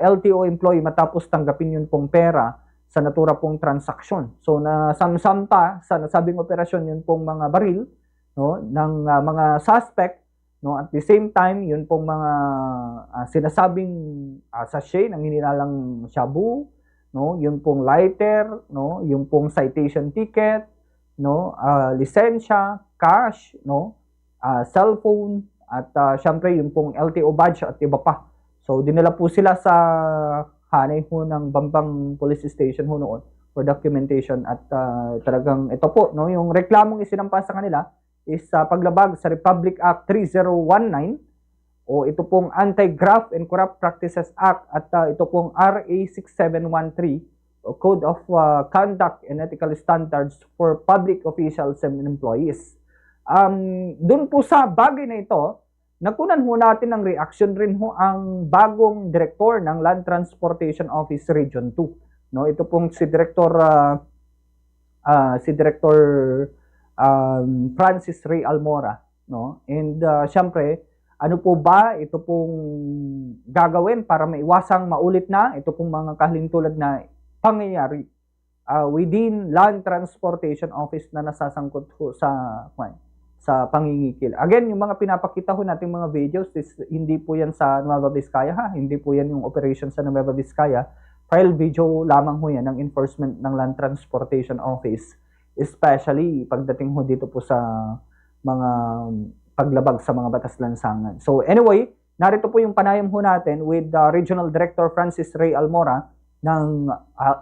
LTO employee matapos tanggapin yun pong pera sa natura pong transaksyon. So nasamsam pa sa nasabing operasyon yun pong mga baril, no, ng mga suspect, no, at the same time yun pong mga sinasabing sachet ng hinilalang shabu, no, yun pong lighter, no, yung pong citation ticket, no, lisensya, cash, no, cellphone, at syempre yung pong LTO badge at iba pa. So dinala po sila sa hanay ho ng Bambang Police Station ho noon for documentation, at talagang ito po, no, yung reklamong isinampa sa kanila is paglabag sa Republic Act 3019 o ito pong Anti-Graft and Corrupt Practices Act, at ito pong RA 6713 o Code of Conduct and Ethical Standards for Public Officials and Employees. Doon po sa bagay na ito, nakunan ho natin ng reaction rin ho ang bagong direktor ng Land Transportation Office Region 2. No, ito pong si Director Francis Ray Almora, no? And syempre, ano po ba ito pong gagawin para maiwasang maulit na ito pong mga kahintulad na pangyayari within Land Transportation Office na nasasangkot ho sa pangingikil. Again, yung mga pinapakita ho nating mga videos is hindi po yan sa Nueva Vizcaya, ha? Hindi po yan yung operation sa Nueva Vizcaya. File video lamang ho yan ng enforcement ng Land Transportation Office, especially pagdating ho dito po sa mga paglabag sa mga batas lansangan. So anyway, narito po yung panayam ho natin with Regional Director Francis Ray Almora ng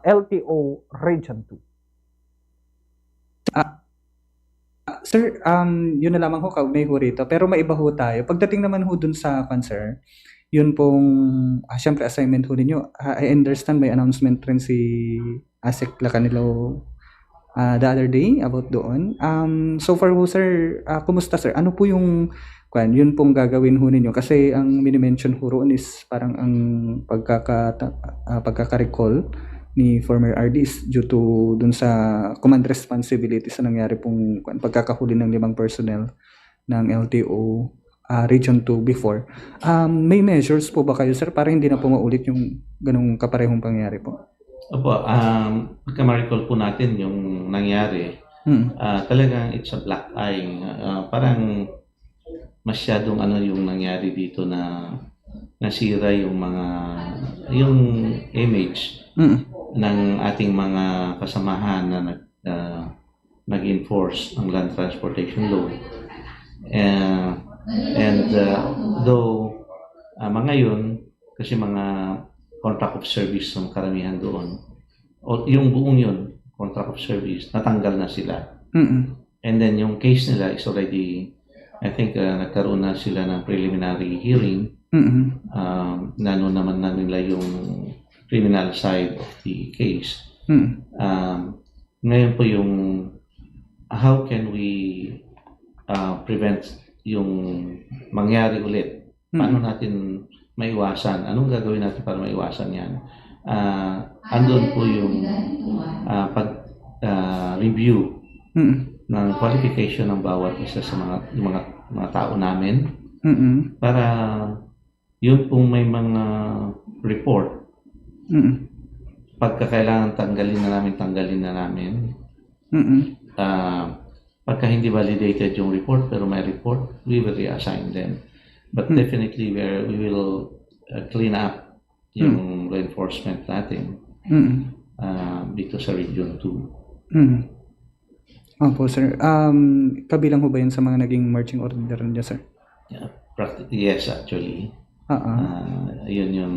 LTO Region 2. Sir, yun na lamang ho, kaugnay ho rito. Pero maiba ho tayo. Pagdating naman ho dun sa sir, yun pong, syempre assignment ho ninyo. I understand may announcement rin si Asek Lacanilo the other day about doon. So far ho, sir, kumusta sir? Ano po yung, yun pong gagawin ho ninyo? Kasi ang minimension ho roon is parang ang pagkaka-recall ni former RDs due to dun sa command responsibilities na nangyari pong pagkakahuli ng 5 personnel ng LTO Region 2 before. May measures po ba kayo, sir, para hindi na po maulit yung ganung kaparehong pangyari po? Opo, pagka ma-recall po natin yung nangyari, talagang it's a black eye. Parang masyadong yung nangyari dito na nasira yung image ng ating mga kasamahan na nag-enforce ang Land Transportation Law. Though mga yun, kasi mga contract of service ang karamihan doon, o yung buong yun, contract of service, natanggal na sila. And then yung case nila is already, I think nagkaroon na sila ng preliminary hearing. Nano naman na nila yung criminal side of the case. Ngayon po yung how can we prevent yung mangyari ulit? Paano natin maiwasan? Anong gagawin natin para maiwasan yan? Andun po yung review ng qualification ng bawat isa sa mga tao namin para yun pong may mga report pagka kailangan tanggalin na namin. Pagka hindi validated yung report pero may report, we will reassign them. But definitely we will clean up yung law enforcement natin dito sa Region 2. Opo, sir. Kabilang ho ba yun sa mga naging marching order niya, sir? Yes, actually. Yun yung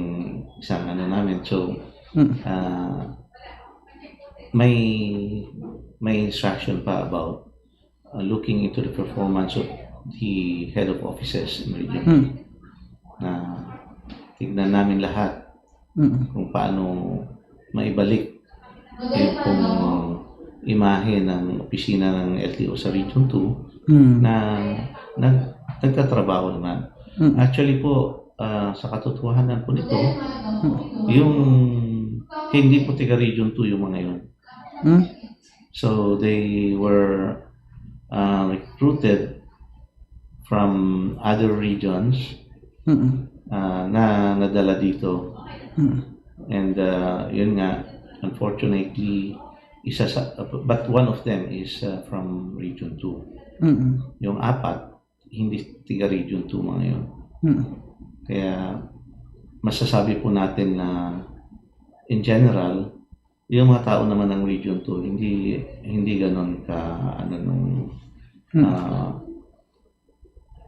isang namin. So, may instruction pa about looking into the performance of the head of offices in Region 2. Tignan namin lahat kung paano maibalik yung kung imahe ng opisina ng LTO sa Region 2 na nagtatrabaho naman. Actually po, sa katotohanan po nito, yung hindi po taga Region 2 yung mga yun. So they were recruited from other regions na nadala dito And yun nga, unfortunately, but one of them is from Region 2. Yung 4, hindi tiga Region 2 mga yun. Kaya masasabi po natin na in general, yung mga tao naman ng Region 2, hindi ganon ka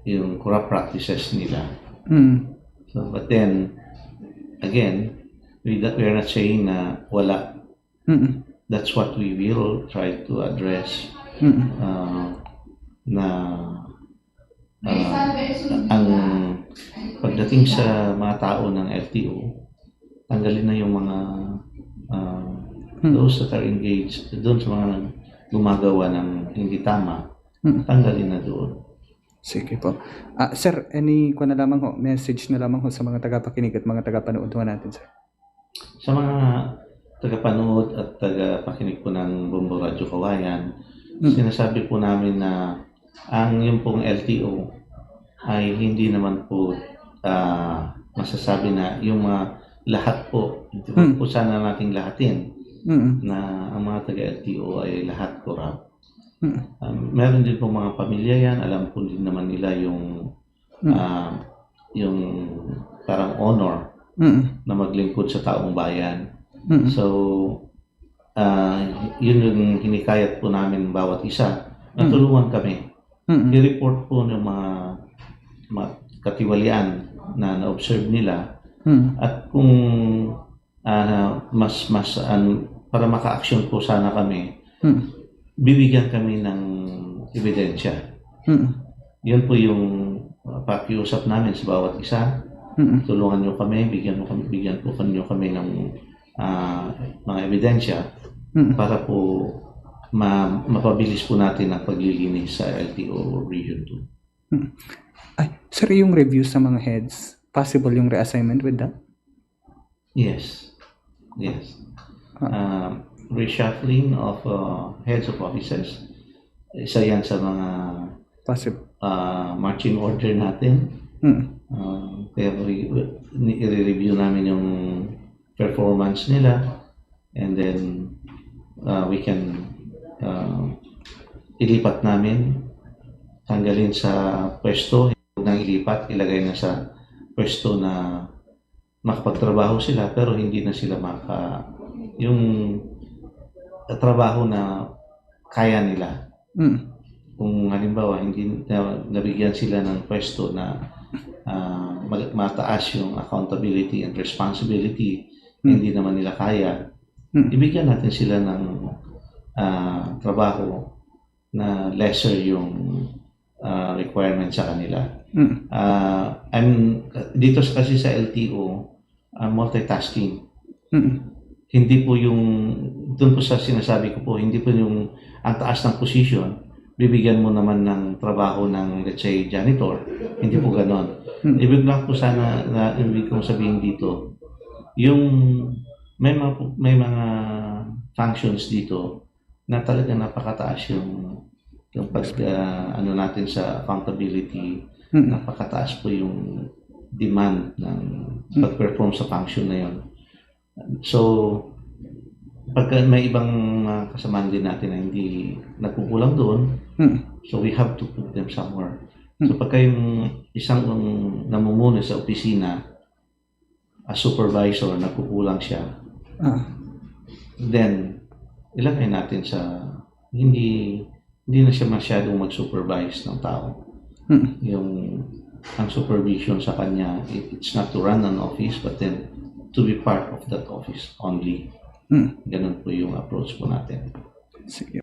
yung corrupt practices nila. So, but then again, we're not saying na wala. That's what we will try to address. Ang pagdating sa mga tao ng LTO, tanggalin na yung mga those that are engaged doon sa mga gumagawa ng hindi tama, tanggalin na doon. Sige po. Sir, message na lamang ho sa mga tagapakinig at mga tagapanood natin, sir. Sa mga tagapanood at tagapakinig po ng Bombo Radio Kawayan, sinasabi po namin na ang yung pong LTO ay hindi naman po masasabi na yung mga lahat po, hindi po sana nating lahatin na ang mga taga-LTO ay lahat corrupt. Meron din po mga pamilya yan, alam po din naman nila yung parang honor na maglingkod sa taong bayan. So, yun yung hinikayat po namin bawat isa. Natulungan kami. I-report po ng mga katiwalian na na-observe nila. At kung para maka-action po sana kami, bibigyan kami ng ebidensya. Yun po yung pakiusap namin sa bawat isa. Tulungan nyo kami, bigyan po kami ng mga ebidensya para po mapabilis po natin ang paglilinis sa LTO Region 2. Sir, yung review sa mga heads, possible yung reassignment with that? Yes. Reshuffling of heads of offices, isa yan sa mga marching order natin. Pero i-review namin yung performance nila, and then we can ilipat namin, tanggalin sa pwesto, huwag nang ilipat, ilagay na sa pwesto na makapagtrabaho sila pero hindi na sila yung trabaho na kaya nila. Kung halimbawa hindi nabigyan sila ng pwesto na mataas yung accountability and responsibility, hindi naman nila kaya, ibigyan natin sila ng trabaho na lesser yung requirement sa kanila. Dito kasi sa LTO, multitasking. Hindi po doon po sa sinasabi ko po, hindi po yung ang taas ng position, bibigyan mo naman ng trabaho ng, let's say, janitor. Hindi po ganon. Ibig lang po sana na ibig kong sabihin dito, yung may mga functions dito na talaga napakataas yung natin sa accountability, napakataas po yung demand ng pag-perform sa function na yun. So, pagka may ibang kasamaan din natin na hindi nagkukulang doon, so we have to put them somewhere. So, pagka yung isang namumuno sa opisina, as supervisor, nagkukulang siya, then, ilagay natin sa, hindi na siya masyadong mag-supervise ng tao. Ang supervision sa kanya, it's not to run an office, but then to be part of that office only. Ganun po yung approach po natin. Sige.